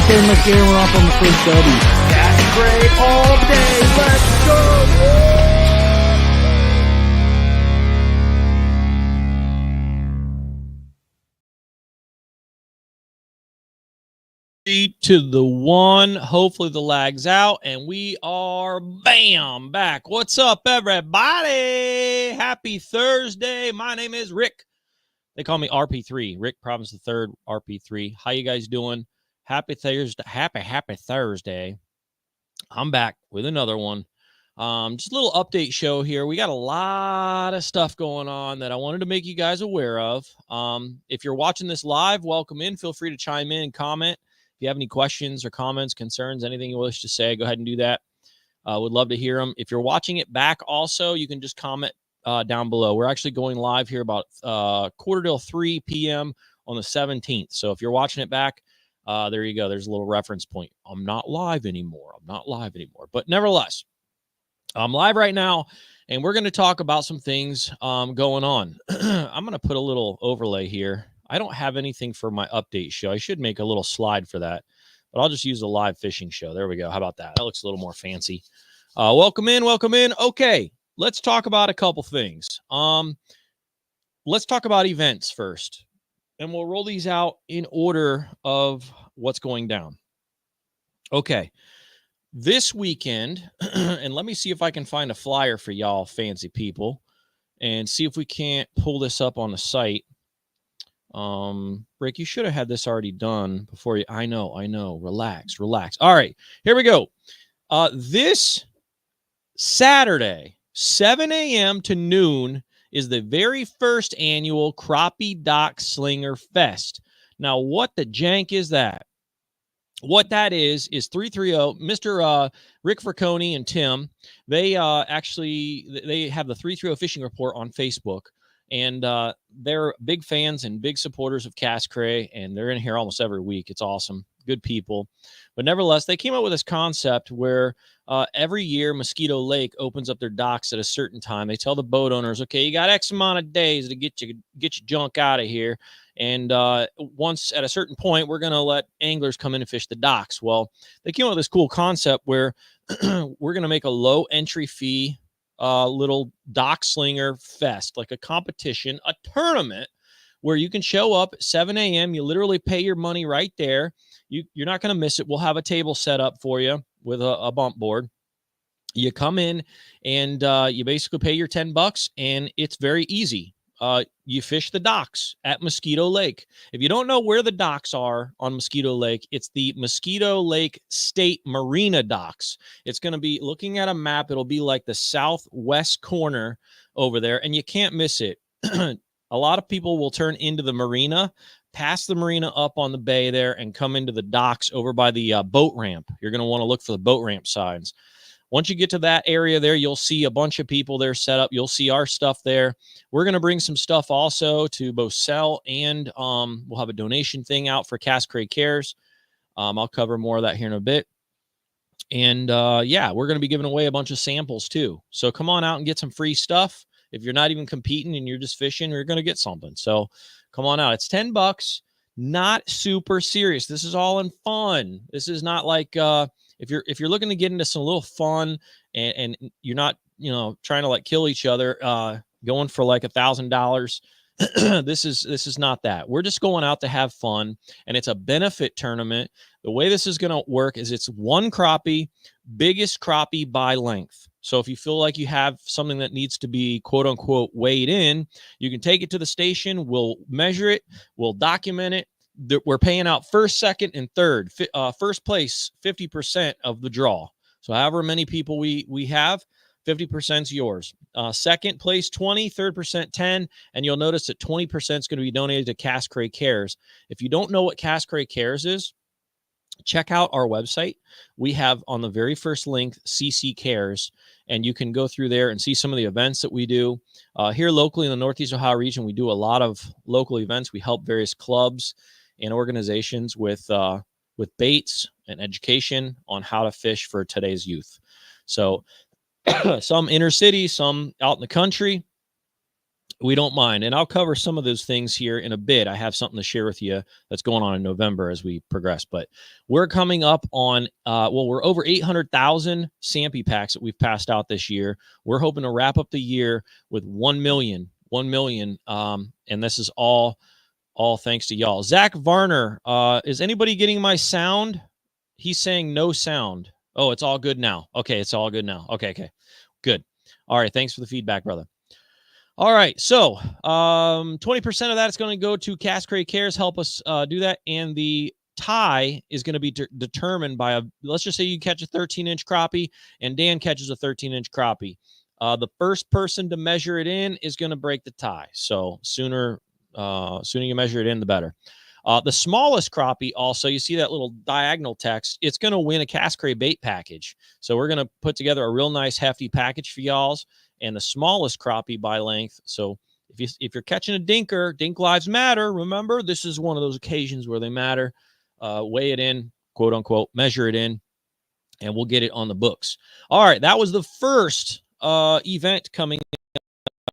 turn my camera off on the first study. That's great all day. Let's go. To the one, hopefully the lag's out, and we are bam back. What's up, everybody? Happy Thursday. My name is Rick. They call me RP3. Rick Province the Third, RP3. How you guys doing? Happy Thursday. Happy Thursday. I'm back with another one. Just a little update show here. We got a lot of stuff going on that I wanted to make you guys aware of. If you're watching this live, welcome in. Feel free to chime in and comment. If you have any questions or comments, concerns, anything you wish to say, go ahead and do that. Would love to hear them. If you're watching it back also, you can just comment down below. We're actually going live here about 2:45 p.m. on the 17th. So if you're watching it back, there you go. There's a little reference point. I'm not live anymore. But nevertheless, I'm live right now, and we're going to talk about some things going on. I'm going to put a little overlay here. I don't have anything for my update show. I should make a little slide for that, but I'll just use the live fishing show. There we go. How about that? That looks a little more fancy. Welcome in. Okay, let's talk about a couple things. Let's talk about events first, and we'll roll these out in order of what's going down. Okay, this weekend, and let me see if I can find a flyer for y'all fancy people and see if we can't pull this up on the site. Rick, you should have had this already done before you. I know. Relax. All right, here we go. This Saturday, 7 a.m. to noon, is the very first annual Crappie Dock Slinger Fest. Now, what the jank is that? What that is 330, Mr. Rick Fracconi and Tim, they they have the 330 Fishing Report on Facebook, and they're big fans and big supporters of Cray, and they're in here almost every week. It's awesome. Good people. But nevertheless, they came up with this concept where every year Mosquito Lake opens up their docks at a certain time. They tell the boat owners, okay, you got X amount of days to get your junk out of here. And once at a certain point, we're going to let anglers come in and fish the docks. Well, they came up with this cool concept where we're going to make a low entry fee little dock slinger fest, like a competition, a tournament where you can show up at 7 a.m. You literally pay your money right there. You're not going to miss it. We'll have a table set up for you with a bump board. You come in and you basically pay your $10, and it's very easy. You fish the docks at Mosquito Lake. If you don't know where the docks are on Mosquito Lake, it's the Mosquito Lake State Marina docks. It's going to be, looking at a map, it'll be like the southwest corner over there, and you can't miss it. A lot of people will turn into the marina, pass the marina up on the bay there, and come into the docks over by the boat ramp. You're going to want to look for the boat ramp signs. Once you get to that area there, you'll see a bunch of people there set up. You'll see our stuff there. We're going to bring some stuff also to both sell, and we'll have a donation thing out for Cray Cares. I'll cover more of that here in a bit. And yeah, we're going to be giving away a bunch of samples too. So come on out and get some free stuff. If you're not even competing and you're just fishing, you're going to get something. So come on out. It's $10, not super serious. This is all in fun. This is not like if you're looking to get into some little fun and you're not, trying to like kill each other, going for like $1,000. This is not that. We're just going out to have fun, and it's a benefit tournament. The way this is going to work is it's one crappie, biggest crappie by length. So if you feel like you have something that needs to be quote unquote weighed in, you can take it to the station. We'll measure it. We'll document it. We're paying out first, second, and third. First place, 50% of the draw. So however many people we have, 50% is yours. Second place, 20, third percent, 10. And you'll notice that 20% is going to be donated to Cray Cares. If you don't know what Cray Cares is, check out our website. We have on the very first link, CC Cares, and you can go through there and see some of the events that we do. Here locally in the Northeast Ohio region, we do a lot of local events. We help various clubs and organizations with baits and education on how to fish for today's youth. So some inner city, some out in the country. We don't mind. And I'll cover some of those things here in a bit. I have something to share with you that's going on in November as we progress. But we're coming up on, we're over 800,000 Sampi packs that we've passed out this year. We're hoping to wrap up the year with 1 million. And this is all thanks to y'all. Zach Varner, is anybody getting my sound? He's saying no sound. Oh, it's all good now. Okay, it's all good now. Okay, good. All right, thanks for the feedback, brother. All right, so 20% of that is going to go to Cray Cares, help us do that, and the tie is going to be determined by let's just say you catch a 13-inch crappie and Dan catches a 13-inch crappie. The first person to measure it in is going to break the tie. So sooner you measure it in, the better. The smallest crappie also, you see that little diagonal text, it's going to win a Cray bait package. So we're going to put together a real nice hefty package for y'all's. And the smallest crappie by length. So if you're catching a dinker, dink lives matter. Remember, this is one of those occasions where they matter. Weigh it in, quote unquote, measure it in, and we'll get it on the books. All right, that was the first event coming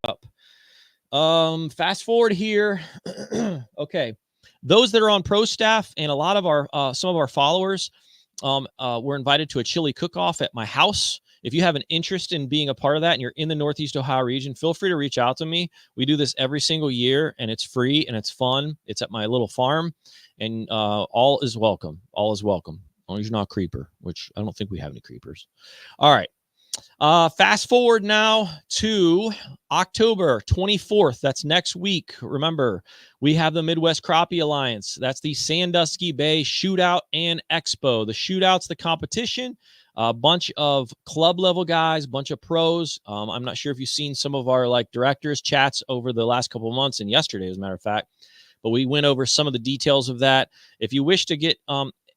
up. Fast forward here. Okay, those that are on pro staff and a lot of our some of our followers were invited to a chili cook-off at my house. If you have an interest in being a part of that and you're in the Northeast Ohio region, feel free to reach out to me. We do this every single year, and it's free and it's fun. It's at my little farm, and all is welcome. All is welcome, as long as you're not a creeper, which I don't think we have any creepers. All right. Fast forward now to October 24th. That's next week. Remember, we have the Midwest Crappie Alliance. That's the Sandusky Bay Shootout and Expo. The shootout's the competition. A bunch of club level guys, bunch of pros. I'm not sure if you've seen some of our directors chats over the last couple of months and yesterday, as a matter of fact, but we went over some of the details of that. If you wish to get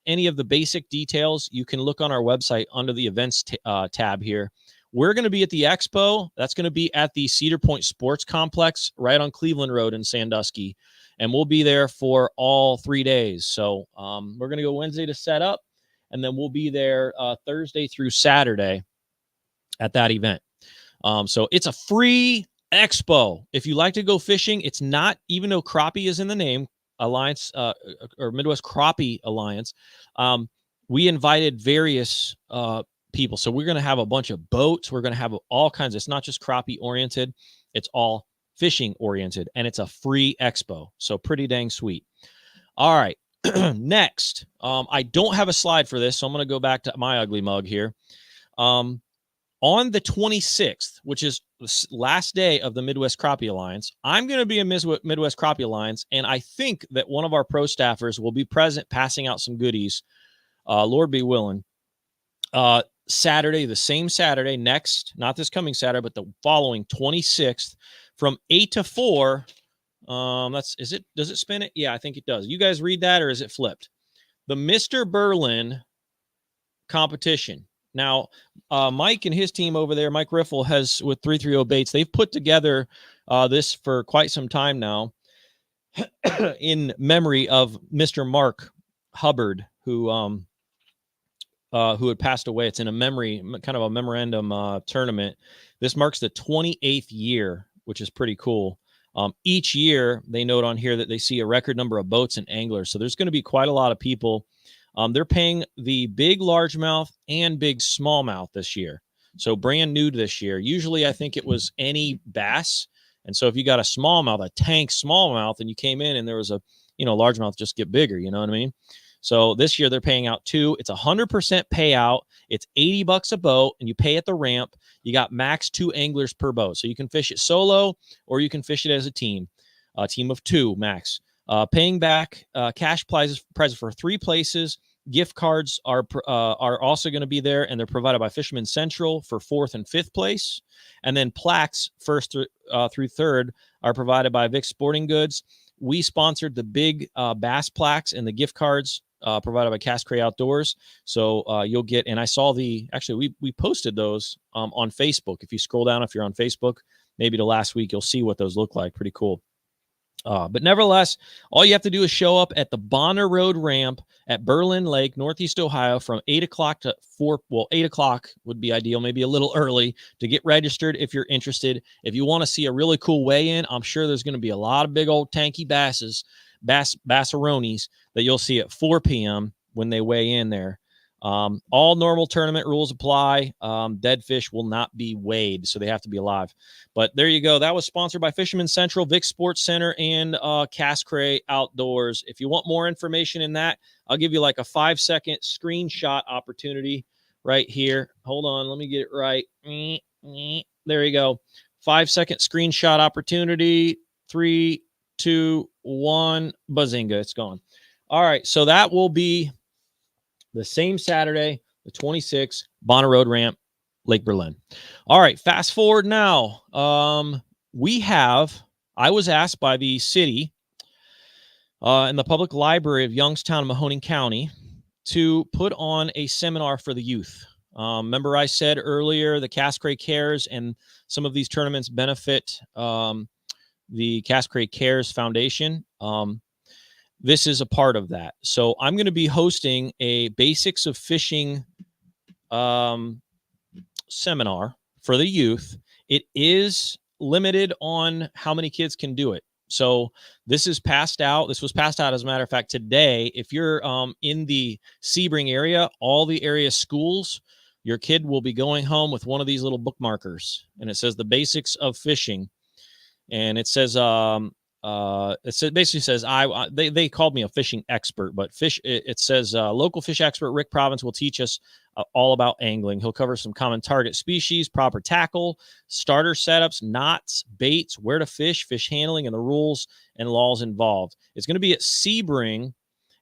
any of the basic details, you can look on our website under the events tab here. We're going to be at the expo. That's going to be at the Cedar Point Sports Complex right on Cleveland Road in Sandusky. And we'll be there for all 3 days. So we're going to go Wednesday to set up. And then we'll be there Thursday through Saturday at that event. So it's a free expo. If you like to go fishing, it's not, even though crappie is in the name, Alliance or Midwest Crappie Alliance, we invited various people. So we're going to have a bunch of boats. We're going to have all kinds. It's not just crappie oriented. It's all fishing oriented. And it's a free expo. So pretty dang sweet. All right. Next, I don't have a slide for this, so I'm going to go back to my ugly mug here. On the 26th, which is the last day of the Midwest Crappie Alliance, I'm going to be in Midwest Crappie Alliance, and I think that one of our pro staffers will be present passing out some goodies, Lord be willing. Saturday, the same Saturday, next, not this coming Saturday, but the following 26th from 8 to 4. Does it spin it? Yeah, I think it does. You guys read that, or is it flipped? The Mr. Berlin competition. Now, Mike and his team over there, Mike Riffle has with 330 Baits, they've put together this for quite some time now in memory of Mr. Mark Hubbard, who had passed away. It's in a memory, kind of a memorandum tournament. This marks the 28th year, which is pretty cool. Each year, they note on here that they see a record number of boats and anglers. So there's going to be quite a lot of people. They're paying the big largemouth and big smallmouth this year. So brand new this year. Usually, I think it was any bass. And so if you got a smallmouth, a tank smallmouth, and you came in and there was a, largemouth, just get bigger. You know what I mean? So this year they're paying out 2. It's 100% payout. It's $80 a boat, and you pay at the ramp. You got max 2 anglers per boat. So you can fish it solo or you can fish it as a team of 2 max. Paying back cash prizes for 3 places. Gift cards are also going to be there, and they're provided by Fisherman Central for 4th and 5th place. And then plaques 1st through 3rd are provided by Vic Sporting Goods. We sponsored the big bass plaques and the gift cards provided by Cray Outdoors. So you'll get, and I saw actually we posted those on Facebook. If you scroll down, if you're on Facebook, maybe to last week, you'll see what those look like. Pretty cool. But nevertheless, all you have to do is show up at the Bonner Road ramp at Berlin Lake, Northeast Ohio, from 8 o'clock to 4. Well, 8 o'clock would be ideal, maybe a little early to get registered if you're interested. If you want to see a really cool weigh-in, I'm sure there's going to be a lot of big old tanky bassaronis that you'll see at 4 p.m. when they weigh in there. All normal tournament rules apply. Dead fish will not be weighed, so they have to be alive. But there you go. That was sponsored by Fisherman Central, Vic Sports Center, and Cray Outdoors. If you want more information in that, I'll give you like a 5-second screenshot opportunity right here. Hold on, let me get it right. There you go. 5-second screenshot opportunity. 3, 2, 1. Bazinga, it's gone. All right, so that will be the same Saturday, the 26th, Bonner Road ramp, Lake Berlin. All right, fast forward now. I was asked by the city and the public library of Youngstown and Mahoning County to put on a seminar for the youth. Remember I said earlier the Cray Cares and some of these tournaments benefit the Cray Cares Foundation. This is a part of that. So I'm going to be hosting a Basics of Fishing seminar for the youth. It is limited on how many kids can do it. So this is passed out. This was passed out, as a matter of fact, today. If you're in the Sebring area, all the area schools, your kid will be going home with one of these little bookmarkers. And it says the Basics of Fishing. And it says, basically says, they called me a fishing expert, but it says local fish expert Rick Province will teach us all about angling. He'll cover some common target species, proper tackle, starter setups, knots, baits, where to fish, fish handling, and the rules and laws involved. It's going to be at Sebring,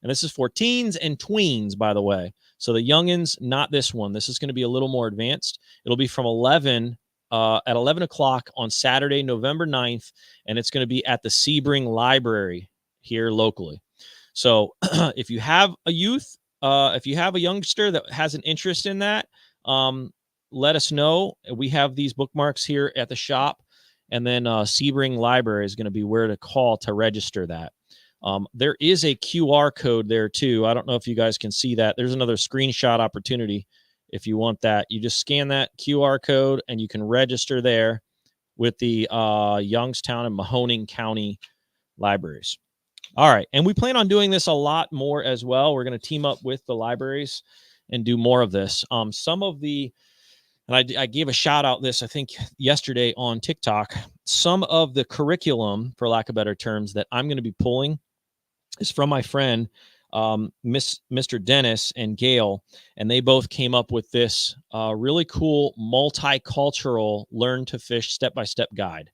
and this is for teens and tweens, by the way. So the youngins, not this one. This is going to be a little more advanced. It'll be from 11 at 11 o'clock on Saturday, November 9th, and it's going to be at the Sebring Library here locally. So if you have a youth, if you have a youngster that has an interest in that, let us know. We have these bookmarks here at the shop, and then Sebring Library is going to be where to call to register that. There is a QR code there too. I don't know if you guys can see that. There's another screenshot opportunity. If you want that, you just scan that QR code and you can register there with the Youngstown and Mahoning County libraries. All right. And we plan on doing this a lot more as well. We're going to team up with the libraries and do more of this. Some of the, and I gave a shout out this, I think yesterday on TikTok, some of the curriculum, for lack of better terms, that I'm going to be pulling is from my friend, Mr. Dennis and Gail, and they both came up with this really cool multicultural learn to fish step-by-step guide.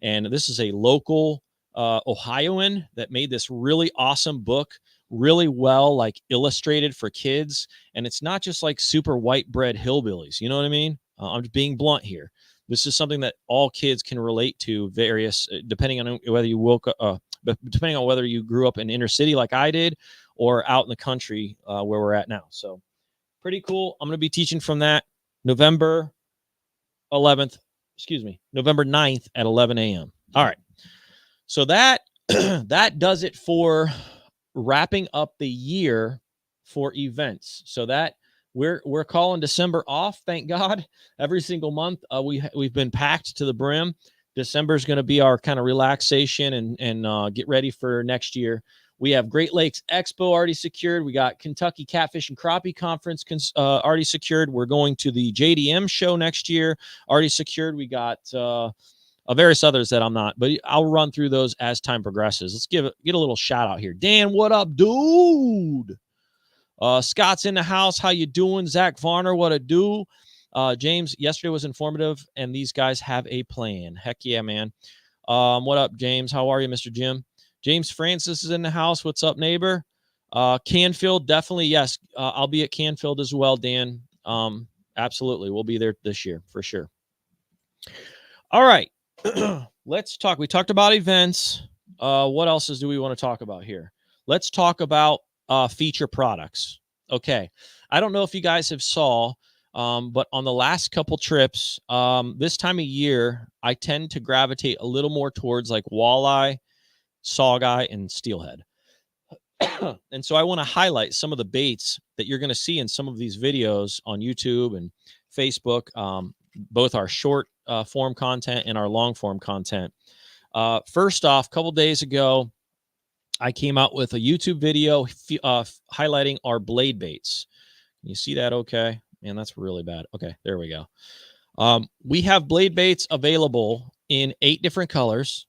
And this is a local Ohioan that made this really awesome book, really well like illustrated for kids. And it's not just like super white bread hillbillies. You know what I mean? I'm just being blunt here. This is something that all kids can relate to, various, depending on whether you depending on whether you grew up in inner city like I did, or out in the country where we're at now. So pretty cool. I'm going to be teaching from that November 9th at 11 a.m. All right. So that does it for wrapping up the year for events. So that we're calling December off. Thank God. Every single month we've been packed to the brim. December is going to be our kind of relaxation and get ready for next year. We have Great Lakes Expo already secured. We got Kentucky Catfish and Crappie Conference already secured. We're going to the JDM show next year already secured. We got various others that I'm not, but I'll run through those as time progresses. Let's get a little shout out here. Dan, what up, dude? Scott's in the house. How you doing? Zach Varner, what a do? James, yesterday was informative, and these guys have a plan. Heck yeah, man. What up, James? How are you, Mr. Jim? James Francis is in the house. What's up, neighbor? Canfield, definitely, yes. I'll be at Canfield as well, Dan. Absolutely. We'll be there this year for sure. All right. Let's talk. We talked about events. What else do we want to talk about here? Let's talk about feature products. Okay. I don't know if you guys have saw, but on the last couple trips, this time of year, I tend to gravitate a little more towards like walleye sawguy, and steelhead. And so I want to highlight some of the baits that you're going to see in some of these videos on YouTube and Facebook, both our short form content and our long form content. First off, a couple days ago, I came out with a YouTube video highlighting our blade baits. Can you see that okay? Man, that's really bad. Okay, there we go. We have blade baits available in 8 different colors.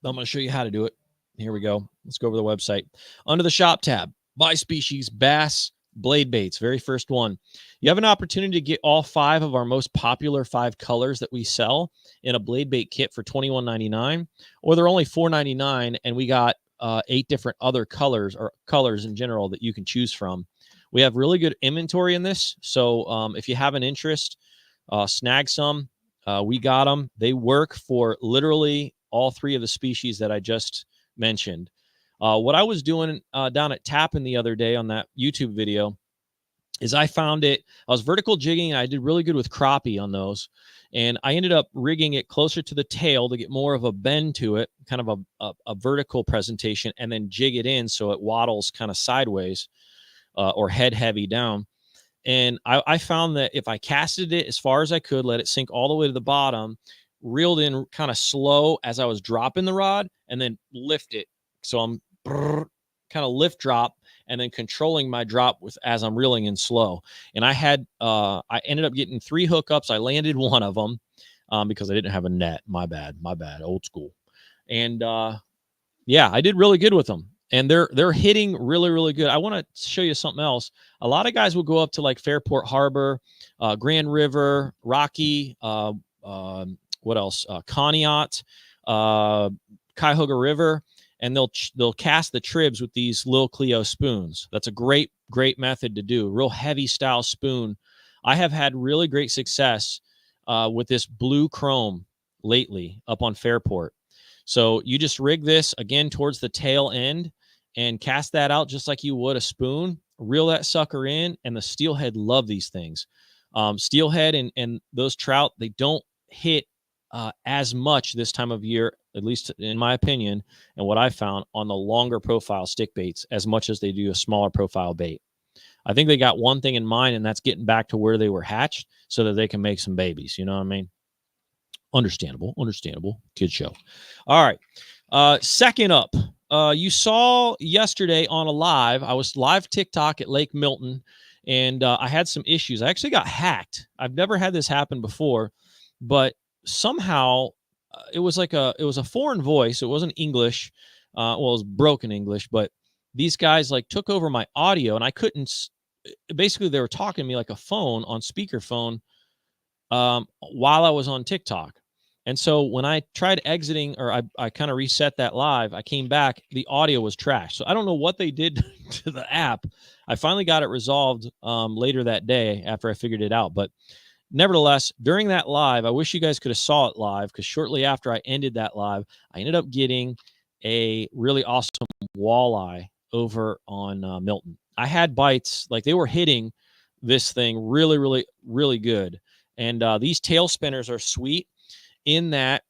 I'm going to show you how to do it. Here we go. Let's go over the website. Under the shop tab, by species, bass, blade baits, very first one. You have an opportunity to get all 5 of our most popular 5 colors that we sell in a blade bait kit for $21.99, or they're only $4.99, and we got 8 different other colors, or colors in general, that you can choose from. We have really good inventory in this, so if you have an interest, snag some. We got them. They work for literally all 3 of the species that I just mentioned. What I was doing down at Tappan the other day on that YouTube video is I found it. I was vertical jigging, and I did really good with crappie on those. And I ended up rigging it closer to the tail to get more of a bend to it, kind of a vertical presentation, and then jig it in so it waddles kind of sideways or head heavy down. And I found that if I casted it as far as I could, let it sink all the way to the bottom, reeled in kind of slow as I was dropping the rod, and then lift it. So I'm kind of lift drop and then controlling my drop with as I'm reeling in slow. And I ended up getting 3 hookups. I landed one of them because I didn't have a net. My bad, old school. And yeah, I did really good with them. And they're hitting really, really good. I want to show you something else. A lot of guys will go up to like Fairport Harbor, Grand River, Rocky, what else? Conneaut, Cuyahoga River, and they'll cast the tribs with these Lil Cleo spoons. That's a great method to do. Real heavy style spoon. I have had really great success with this blue chrome lately up on Fairport. So you just rig this again towards the tail end and cast that out just like you would a spoon. Reel that sucker in, and the steelhead love these things. Steelhead and those trout, they don't hit as much this time of year, at least in my opinion, and what I found on the longer profile stick baits as much as they do a smaller profile bait. I think they got one thing in mind, and that's getting back to where they were hatched so that they can make some babies. You know what I mean? Understandable. Kid show. All right. Second up, you saw yesterday on a live, I was live TikTok at Lake Milton, and I had some issues. I actually got hacked. I've never had this happen before, but somehow it was a foreign voice. It wasn't English. Well, it was broken English, but these guys like took over my audio, and I couldn't. Basically, they were talking to me like a phone on speakerphone while I was on TikTok. And so when I tried exiting, or I kind of reset that live, I came back, the audio was trash. So I don't know what they did to the app. I finally got it resolved later that day after I figured it out. But nevertheless, during that live, I wish you guys could have saw it live, because shortly after I ended that live, I ended up getting a really awesome walleye over on Milton. I had bites, like they were hitting this thing really, really, really good. And these tail spinners are sweet in that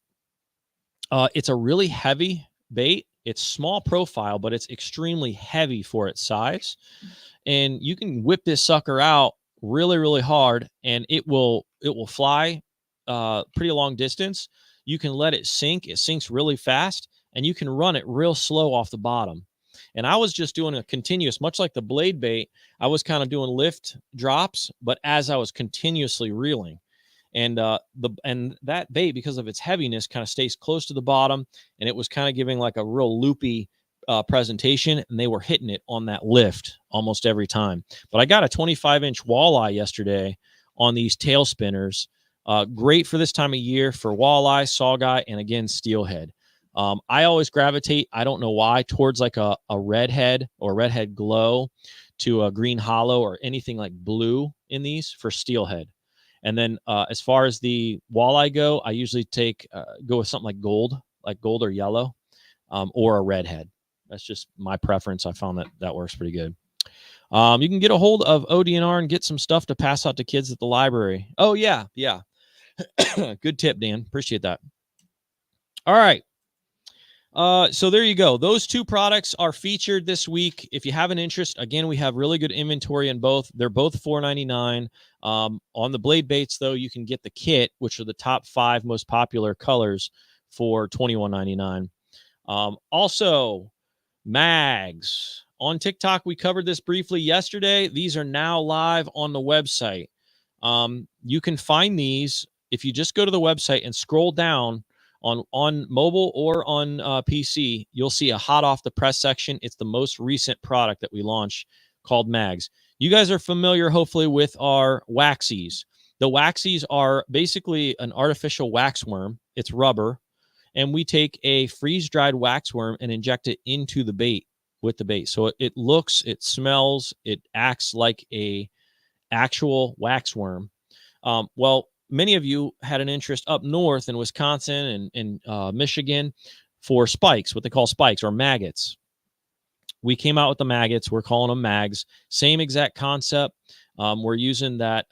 it's a really heavy bait. It's small profile, but it's extremely heavy for its size. And you can whip this sucker out really, really hard, and it will fly pretty long distance. You can let it sink. It sinks really fast, and you can run it real slow off the bottom. And I was just doing a continuous, much like the blade bait, I was kind of doing lift drops, but as I was continuously reeling. And that bait, because of its heaviness, kind of stays close to the bottom, and it was kind of giving like a real loopy presentation, and they were hitting it on that lift almost every time. But I got a 25-inch walleye yesterday on these tail spinners. Great for this time of year for walleye, sawguy, and again, steelhead. I always gravitate, I don't know why, towards like a redhead or redhead glow to a green hollow or anything like blue in these for steelhead. And then as far as the walleye go, I usually go with something like gold or yellow, or a redhead. That's just my preference. I found that works pretty good. You can get a hold of ODNR and get some stuff to pass out to kids at the library. Oh, yeah. Good tip, Dan. Appreciate that. All right. So there you go. Those two products are featured this week. If you have an interest, again, we have really good inventory in both. They're both $4.99. On the blade baits, though, you can get the kit, which are the top 5 most popular colors, for $21.99. Also, Magz. On TikTok, we covered this briefly yesterday. These are now live on the website. You can find these if you just go to the website and scroll down on mobile or on PC. You'll see a hot off the press section. It's the most recent product that we launched called Magz. You guys are familiar, hopefully, with our waxies. The waxies are basically an artificial wax worm. It's rubber. And we take a freeze-dried wax worm and inject it into the bait with the bait. So it looks, it smells, it acts like a actual wax worm. Well, many of you had an interest up north in Wisconsin and Michigan for spikes, what they call spikes or maggots. We came out with the maggots. We're calling them Magz. Same exact concept. We're using that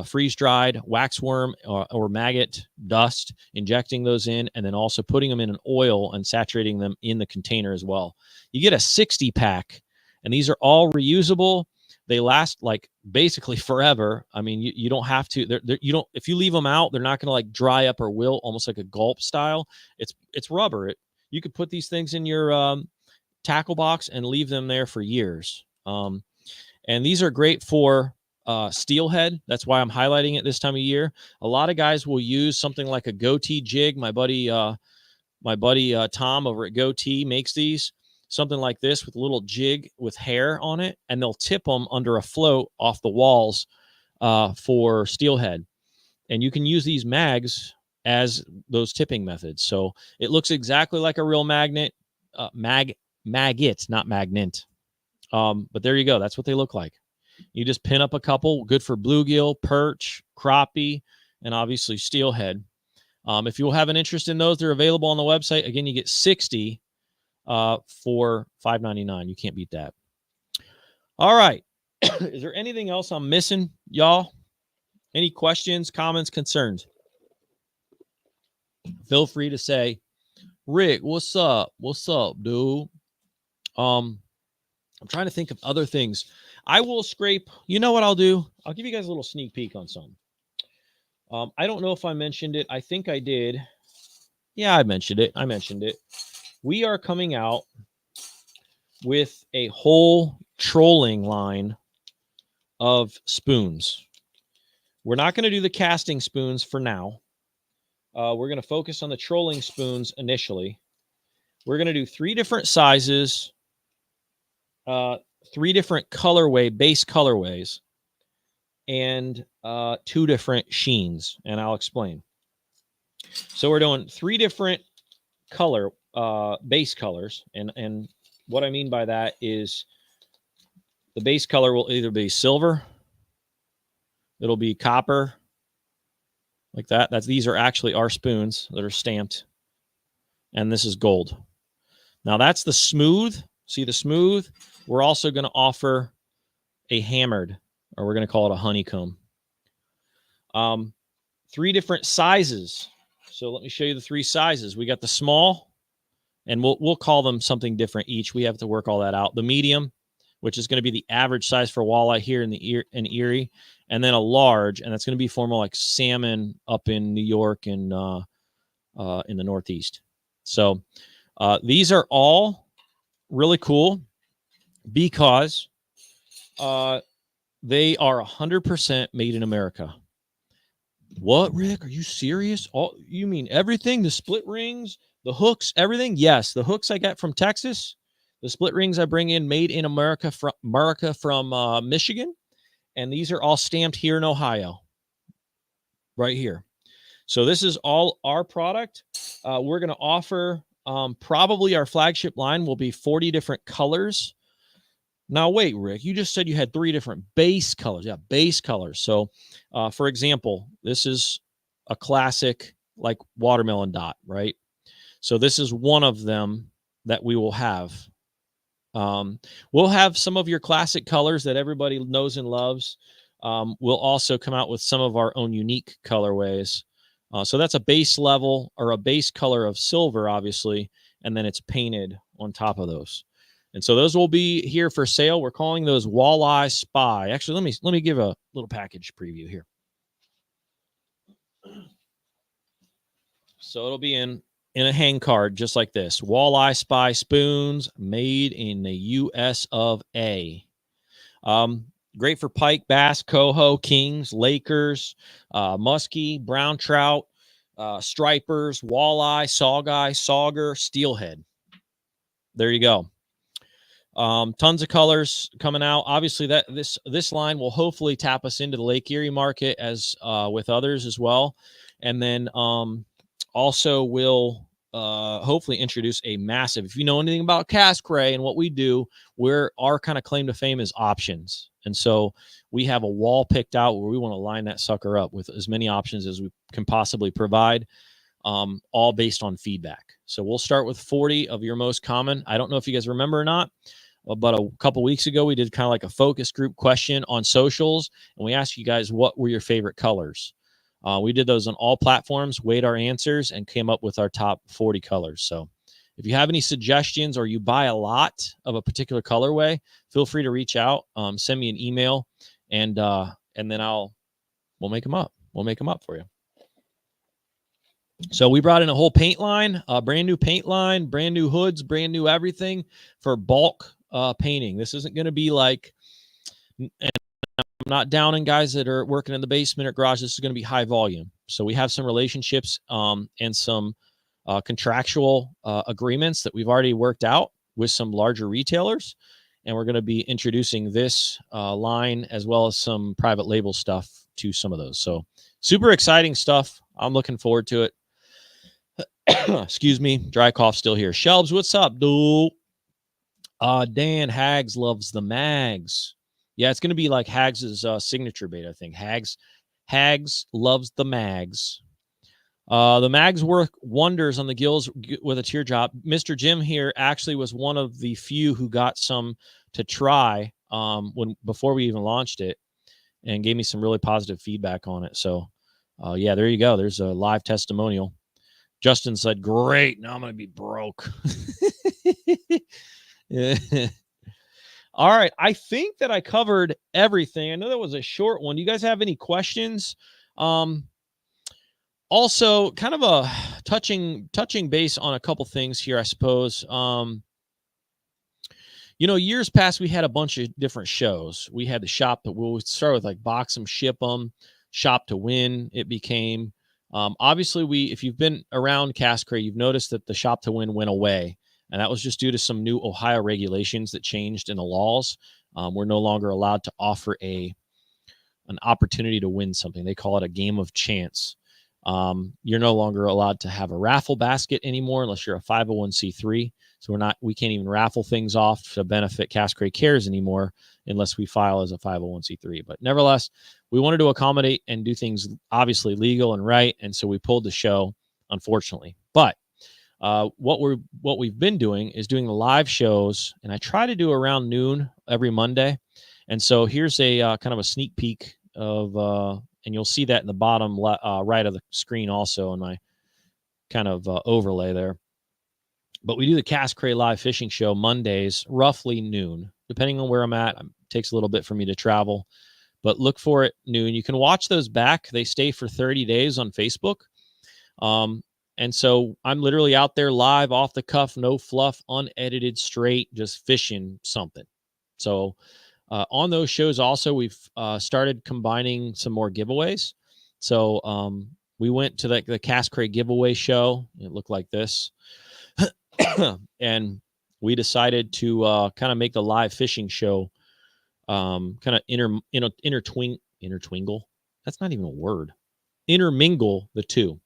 freeze-dried wax worm or maggot dust, injecting those in, and then also putting them in an oil and saturating them in the container as well. You get a 60-pack, and these are all reusable. They last like basically forever. I mean, you don't have to. You don't. If you leave them out, they're not going to like dry up or wilt, almost like a gulp style. It's rubber. You could put these things in your tackle box and leave them there for years. And these are great for steelhead. That's why I'm highlighting it this time of year. A lot of guys will use something like a goatee jig. My buddy Tom over at Goatee makes these. Something like this with a little jig with hair on it, and they'll tip them under a float off the walls for steelhead. And you can use these Magz as those tipping methods. So it looks exactly like a real magnet, maggot, not magnet. But there you go. That's what they look like. You just pin up a couple, good for bluegill, perch, crappie, and obviously steelhead. If you'll have an interest in those, they're available on the website. Again, you get 60 for $5.99. You can't beat that. All right. Is there anything else I'm missing, y'all? Any questions, comments, concerns? Feel free to say, Rick, what's up? What's up, dude? I'm trying to think of other things. I will scrape. You know what I'll do? I'll give you guys a little sneak peek on something. I don't know if I mentioned it. I think I did. Yeah, I mentioned it. We are coming out with a whole trolling line of spoons. We're not going to do the casting spoons for now. We're going to focus on the trolling spoons initially. We're going to do 3 different sizes, 3 different base colorways, and 2 different sheens, and I'll explain. So we're doing 3 different base colors, and what I mean by that is the base color will either be silver, it'll be copper, like that. These are actually our spoons that are stamped, and this is gold. Now that's the smooth. See the smooth? We're also going to offer a hammered, or we're going to call it a honeycomb. 3 different sizes. So let me show you the 3 sizes. We got the small, and we'll call them something different each. We have to work all that out. The medium, which is going to be the average size for walleye here in Erie, and then a large, and that's going to be for more like salmon up in New York and in the Northeast. So these are all really cool because they are 100% made in America. What, Rick? Are you serious? You mean everything? The split rings, the hooks, everything? Yes, the hooks I got from Texas. The split rings I bring in made in America from Michigan. And these are all stamped here in Ohio. Right here. So this is all our product. We're going to offer probably our flagship line will be 40 different colors. Now, wait, Rick, you just said you had 3 different base colors. Yeah, base colors. So, for example, this is a classic like watermelon dot, right? So this is one of them that we will have. We'll have some of your classic colors that everybody knows and loves. We'll also come out with some of our own unique colorways So that's a base level or a base color of silver, obviously, and then it's painted on top of those. And so those will be here for sale. We're calling those Walleye Spy. Actually, let me give a little package preview here. So it'll be in a hang card just like this. Walleye Spy spoons made in the U.S. of A. Great for pike, bass, coho, kings, lakers, muskie, brown trout, stripers, walleye, sawguy, sauger, steelhead. There you go. Tons of colors coming out. Obviously, that this line will hopefully tap us into the Lake Erie market as with others as well, and then also will hopefully introduce a massive. If you know anything about Cray and what we do, our kind of claim to fame is options, and so we have a wall picked out where we want to line that sucker up with as many options as we can possibly provide. All based on feedback. So we'll start with 40 of your most common. I don't know if you guys remember or not, but a couple weeks ago, we did kind of like a focus group question on socials, and we asked you guys what were your favorite colors. We did those on all platforms, weighed our answers, and came up with our top 40 colors. So if you have any suggestions or you buy a lot of a particular colorway, feel free to reach out, send me an email, and then we'll make them up. We'll make them up for you. So we brought in a whole paint line, a brand new paint line, brand new hoods, brand new everything for bulk painting. This isn't going to be like, and I'm not downing guys that are working in the basement or garage. This is going to be high volume. So we have some relationships and some contractual agreements that we've already worked out with some larger retailers. And we're going to be introducing this line as well as some private label stuff to some of those. So super exciting stuff. I'm looking forward to it. Excuse me, dry cough still here. Shelbs, what's up, dude? Dan Hags loves the Magz. Yeah, it's going to be like Hags's signature bait, I think. Hags loves the Magz. The Magz work wonders on the gills with a teardrop. Mr. Jim here actually was one of the few who got some to try before we even launched it, and gave me some really positive feedback on it. So, yeah, there you go. There's a live testimonial. Justin said, great. Now I'm going to be broke. Yeah. All right. I think that I covered everything. I know that was a short one. Do you guys have any questions? Also, kind of a touching base on a couple things here, I suppose. Years past, we had a bunch of different shows. We had the shop that we'll start with, like box them, ship them, shop to win. It became. Obviously, if you've been around Cray, you've noticed that the shop to win went away, and that was just due to some new Ohio regulations that changed in the laws. We're no longer allowed to offer an opportunity to win something. They call it a game of chance. You're no longer allowed to have a raffle basket anymore unless you're a 501c3. So we can't even raffle things off to benefit Cray Cares anymore unless we file as a 501c3. But nevertheless, we wanted to accommodate and do things obviously legal and right, and so we pulled the show, unfortunately. But what we've been doing is doing the live shows, and I try to do around noon every Monday. And so here's a kind of a sneak peek of, and you'll see that in the bottom right of the screen also in my kind of overlay there. But we do the Cray live fishing show Mondays, roughly noon, depending on where I'm at. It takes a little bit for me to travel, but look for it noon. You can watch those back. They stay for 30 days on Facebook. And so I'm literally out there live, off the cuff, no fluff, unedited, straight, just fishing something. So on those shows also, we've started combining some more giveaways. So we went to the Cray giveaway show. It looked like this. And we decided to kind of make the live fishing show kind of intertwingle. That's not even a word. Intermingle the two.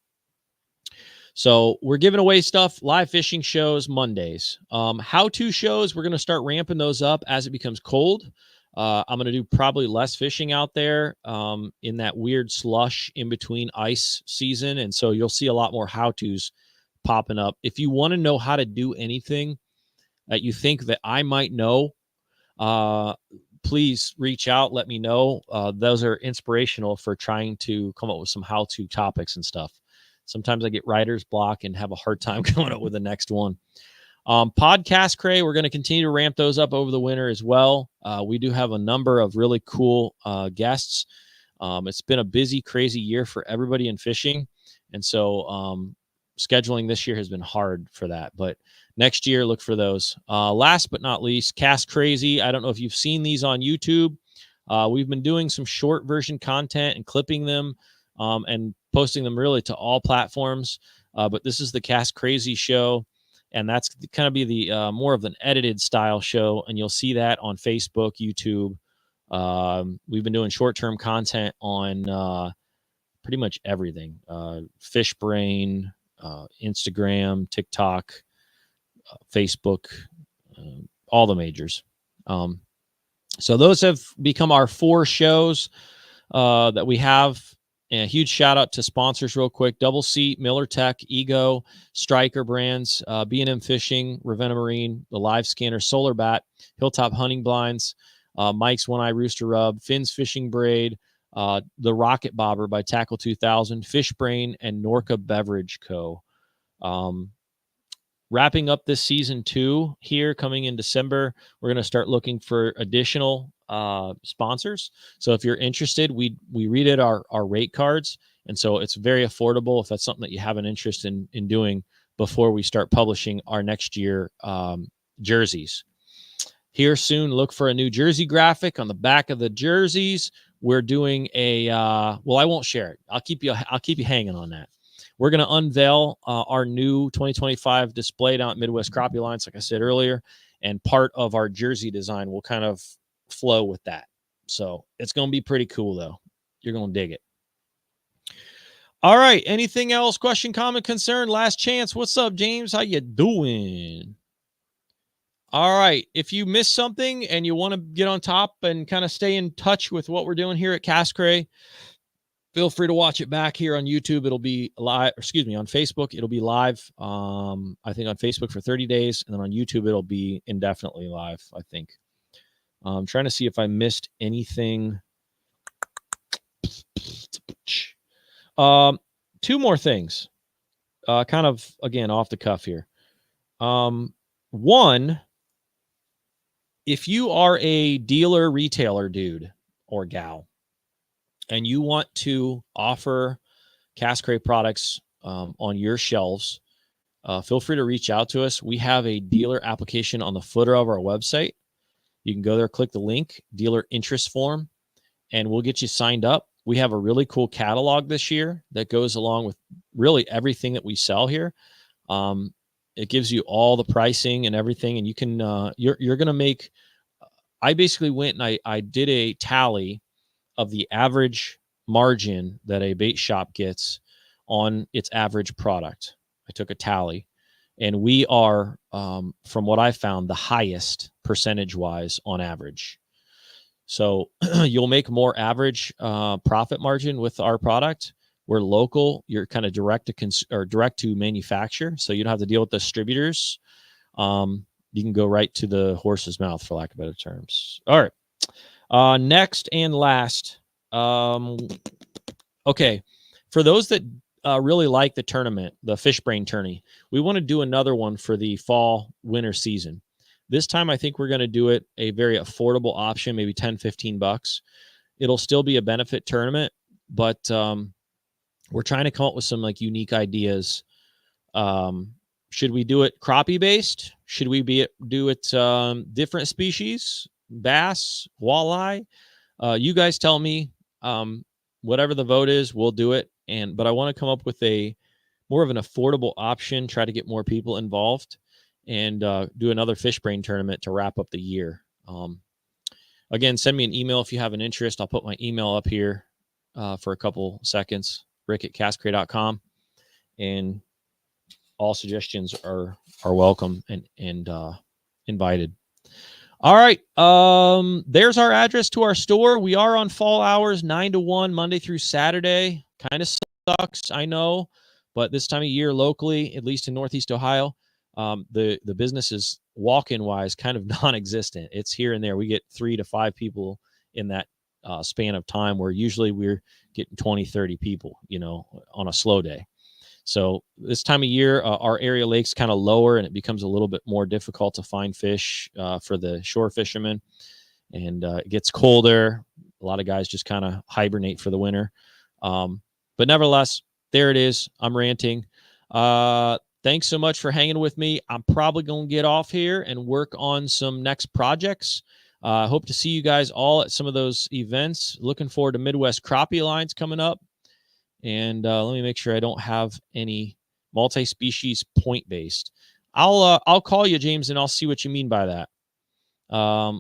So we're giving away stuff, live fishing shows Mondays. How-to shows, we're going to start ramping those up as it becomes cold. I'm going to do probably less fishing out there in that weird slush in between ice season. And so you'll see a lot more how-tos popping up. If you want to know how to do anything that you think that I might know, please reach out. Let me know. Those are inspirational for trying to come up with some how-to topics and stuff. Sometimes I get writer's block and have a hard time coming up with the next one. Podcast Cray, we're going to continue to ramp those up over the winter as well. We do have a number of really cool guests. It's been a busy, crazy year for everybody in fishing. And so scheduling this year has been hard for that. But next year, look for those. Last but not least, Cast Crazy. I don't know if you've seen these on YouTube. We've been doing some short version content and clipping them and posting them really to all platforms. But this is the Cast Crazy show. And that's kind of be the more of an edited style show. And you'll see that on Facebook, YouTube. We've been doing short-term content on pretty much everything. Fish Brain, Instagram, TikTok, Facebook, all the majors. So those have become our 4 shows that we have. And a huge shout out to sponsors real quick. Double Seat, Miller Tech, Ego, Striker Brands, B&M Fishing, Ravenna Marine, the Live Scanner, Solar Bat, Hilltop Hunting Blinds, Mike's One Eye Rooster Rub, Finn's Fishing Braid, the Rocket Bobber by Tackle 2000, Fish Brain, and Norca Beverage Co. Wrapping up this season 2 here coming in December, we're going to start looking for additional sponsors. So if you're interested, we redid our rate cards. And so it's very affordable if that's something that you have an interest in doing before we start publishing our next year jerseys. Here soon, look for a new jersey graphic on the back of the jerseys. We're doing a well, I won't share it. I'll keep you hanging on that. We're going to unveil our new 2025 display down at Midwest Crappie Lines, like I said earlier, and part of our jersey design will kind of flow with that. So it's going to be pretty cool, though. You're going to dig it. All right. Anything else? Question, comment, concern? Last chance. What's up, James? How you doing? All right. If you missed something and you want to get on top and kind of stay in touch with what we're doing here at Cast Cray, feel free to watch it back here on YouTube. It'll be live, on Facebook. It'll be live, I think, on Facebook for 30 days. And then on YouTube, it'll be indefinitely live, I think. I'm trying to see if I missed anything. 2 more things. Kind of, again, off the cuff here. One, if you are a dealer, retailer dude or gal, and you want to offer Cast Cray products on your shelves, feel free to reach out to us. We have a dealer application on the footer of our website. You can go there, click the link, dealer interest form, and we'll get you signed up. We have a really cool catalog this year that goes along with really everything that we sell here. It gives you all the pricing and everything, and you can you're going to make. I basically went and I did a tally of the average margin that a bait shop gets on its average product. I took a tally, and we are, from what I found, the highest percentage-wise on average. So you'll make more average profit margin with our product. We're local. You're kind of direct to manufacture, so you don't have to deal with distributors. You can go right to the horse's mouth, for lack of better terms. All right. Next and last. Okay. For those that really like the tournament, the Fish Brain Tourney, we want to do another one for the fall winter season. This time, I think we're going to do it a very affordable option, maybe $10-15. It'll still be a benefit tournament, but we're trying to come up with some like unique ideas. Should we do it crappie based? Should we do it different species, bass, walleye? You guys tell me. Whatever the vote is, we'll do it. But I want to come up with a more of an affordable option. Try to get more people involved, and do another Fish Brain tournament to wrap up the year. Again, send me an email if you have an interest. I'll put my email up here for a couple seconds. Rick@castcray.com, and all suggestions are welcome and invited. All right. There's our address to our store. We are on fall hours, 9 to 1, Monday through Saturday. Kind of sucks, I know, but this time of year locally, at least in Northeast Ohio, The business is walk-in wise kind of non-existent. It's here and there. We get 3 to 5 people in that span of time, where usually we're getting 20, 30 people, on a slow day. So this time of year, our area lake's kind of lower, and it becomes a little bit more difficult to find fish for the shore fishermen. And it gets colder. A lot of guys just kind of hibernate for the winter. But nevertheless, there it is. I'm ranting. Thanks so much for hanging with me. I'm probably going to get off here and work on some next projects. Hope to see you guys all at some of those events. Looking forward to Midwest Crappie Alliance coming up. And let me make sure I don't have any multi-species point-based. I'll call you, James, and I'll see what you mean by that.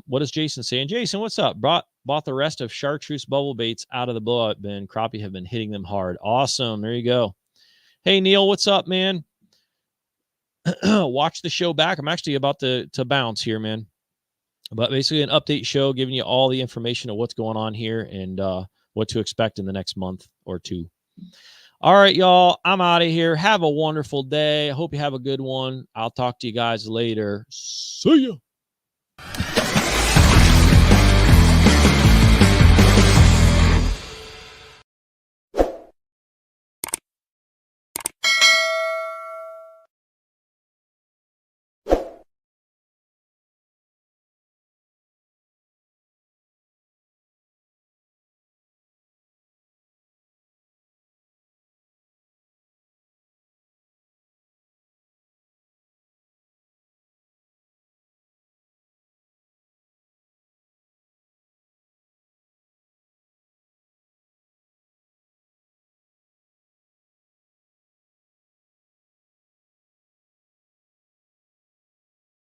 What is Jason saying? Jason, what's up? Bought the rest of chartreuse bubble baits out of the blowout bin. Crappie have been hitting them hard. Awesome. There you go. Hey, Neil, what's up, man? Watch the show back. I'm actually about to bounce here, man. But basically an update show giving you all the information of what's going on here and what to expect in the next month or two. All right, y'all. I'm out of here. Have a wonderful day. I hope you have a good one. I'll talk to you guys later. See ya.